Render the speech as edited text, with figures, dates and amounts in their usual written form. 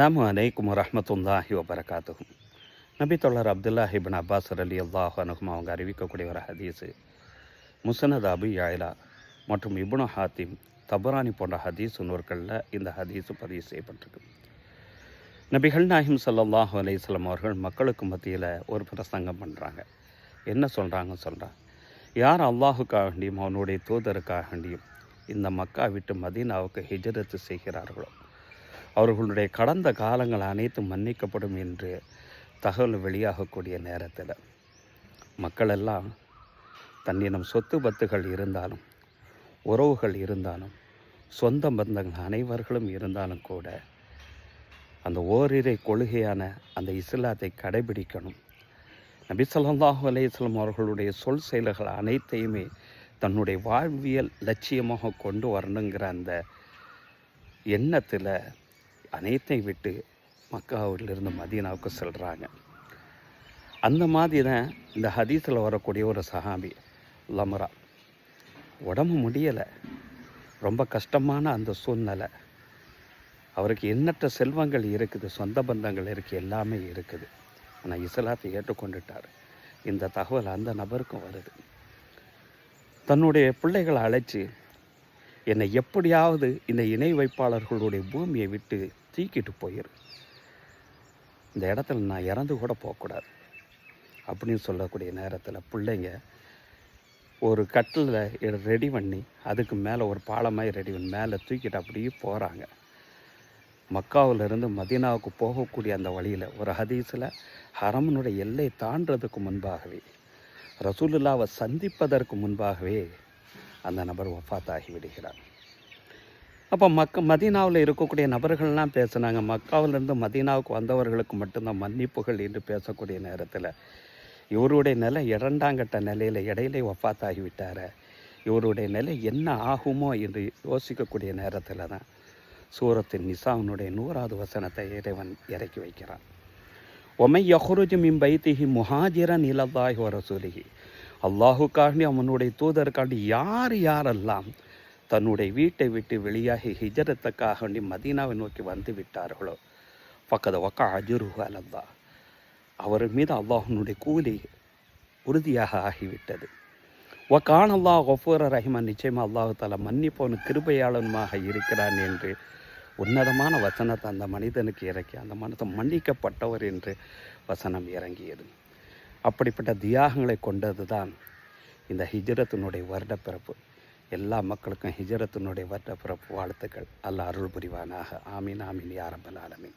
அஸ்ஸலாமு அலைக்கும் வரஹ்மத்துல்லாஹி வபரகாத்துஹு. நபி தோழர் அப்துல்லாஹ் இப்னு அப்பாஸ் ரலியல்லாஹு அன்ஹும் அவங்க அறிவிக்கக்கூடிய ஒரு ஹதீஸு முஸ்னத் அபூ யஅலா மற்றும் இப்னு ஹாத்திம், தபரானி போன்ற ஹதீஸ் நூல்களில் இந்த ஹதீஸு பதிவு செய்யப்பட்டிருக்கு. நபிகள் நாயகம் ஸல்லல்லாஹு அலைஹி வஸல்லம் அவர்கள் மக்களுக்கு மத்தியில் ஒரு பிரசங்கம் பண்ணுறாங்க. என்ன சொல்கிறாங்க, யார் அல்லாஹுக்காக வேண்டியும் அவனுடைய தூதருக்காக வேண்டியும் இந்த மக்கா விட்டு மதீனாவுக்கு ஹிஜ்ரத்து செய்கிறார்களோ அவர்களுடைய கடந்த காலங்கள் அனைத்தும் மன்னிக்கப்படும் என்று தகவல் வெளியாகக்கூடிய நேரத்தில் மக்கள் எல்லாம் தன்னிடம் சொத்து பத்துகள் இருந்தாலும், உறவுகள் இருந்தாலும், சொந்த பந்தங்கள் அனைவர்களும் இருந்தாலும் கூட அந்த ஓரிரை கொள்கையான அந்த இஸ்லாத்தை கடைபிடிக்கணும். நபி ஸல்லல்லாஹு அலைஹி வஸல்லம் அவர்களுடைய சொல் செயல்கள் அனைத்தையுமே தன்னுடைய வாழ்வியல் லட்சியமாக கொண்டு வரணுங்கிற அந்த எண்ணத்தில் அனைத்தையும் விட்டு மக்காவிலிருந்து மதீனாவுக்கு செல்கிறாங்க. அந்த மாதிரி தான் இந்த ஹதீஸில் வரக்கூடிய ஒரு சஹாபி லம்ரா, உடம்பு முடியலை, ரொம்ப கஷ்டமான அந்த சூழ்நிலை, அவருக்கு எண்ணற்ற செல்வங்கள் இருக்குது, சொந்த பந்தங்கள் இருக்குது, எல்லாமே இருக்குது. ஆனால் இஸ்லாத்தை ஏற்றுக்கொண்டுட்டார். இந்த தகவல் அந்த நபருக்கும் வருது. தன்னுடைய பிள்ளைகளை அழைச்சி, என்னை எப்படியாவது இந்த இணை வைப்பாளர்களுடைய பூமியை விட்டு தூக்கிட்டு போயிரு, இந்த இடத்துல நான் இறந்து கூட போகக்கூடாது அப்படின்னு சொல்லக்கூடிய நேரத்தில் பிள்ளைங்க ஒரு கட்டில் ரெடி பண்ணி அதுக்கு மேலே ஒரு பாலமாய் ரெடி பண்ணி மேலே தூக்கிட்டு அப்படியே போகிறாங்க. மக்காவிலிருந்து மதீனாவுக்கு போகக்கூடிய அந்த வழியில் ஒரு ஹதீஸில் ஹரமனுடைய எல்லை தாண்டதுக்கு முன்பாகவே, ரசூலுல்லாவை சந்திப்பதற்கு முன்பாகவே அந்த நபர் வஃபாத்தாகி விடுகிறார். அப்போ மதீனாவில் இருக்கக்கூடிய நபர்கள்லாம் பேசுனாங்க. மக்காவிலிருந்து மதீனாவுக்கு வந்தவர்களுக்கு மட்டும்தான் மன்னிப்புகள் என்று பேசக்கூடிய நேரத்தில் இவருடைய நிலை இரண்டாங்கட்ட நிலையில் இடையிலே வஃபாத்தாகி விட்டார். இவருடைய நிலை என்ன ஆகுமோ என்று யோசிக்கக்கூடிய நேரத்தில் தான் சூரத்தின் நிசாவினுடைய 100வது வசனத்தை இறைவன் இறக்கி வைக்கிறான். ஒமை யஹ்ருஜு மின் பைத்திஹி முஹாஜிரன் இலல்லாஹி வ ரசூலிஹி, அல்லாஹுக்காண்டி அவனுடைய தூதருக்காண்டி யாரெல்லாம் தன்னுடைய வீட்டை விட்டு வெளியாகி ஹிஜரத்துக்காக வேண்டி மதீனாவை நோக்கி வந்து விட்டார்களோ ஃபக்கத் வக்கா அஜ்ருஹு அலல்லாஹ், அவர் மீது அல்லாஹ்வுடைய கூலி உறுதியாக ஆகிவிட்டது. வக்கான அல்லாஹ் கஃபூர ரஹீமன், நிச்சயமாக அல்லாஹு தஆலா மன்னிப்பவன் கிருபையாளனுமாக இருக்கிறான் என்று உன்னதமான வசனத்தை அந்த மனிதனுக்கு இறக்கி அந்த மனிதன் மன்னிக்கப்பட்டவர் என்று வசனம் இறங்கியது. அப்படிப்பட்ட தியாகங்களை கொண்டது தான் இந்த ஹிஜ்ரத்தினுடைய வருடப்பிறப்பு. எல்லா மக்களுக்கும் ஹிஜ்ரத்தினுடைய வருடப்பிறப்பு வாழ்த்துக்கள். அல்லாஹ் அருள் புரிவானாக. ஆமீன் ஆமீன் யா ரப்பல் ஆலமீன்.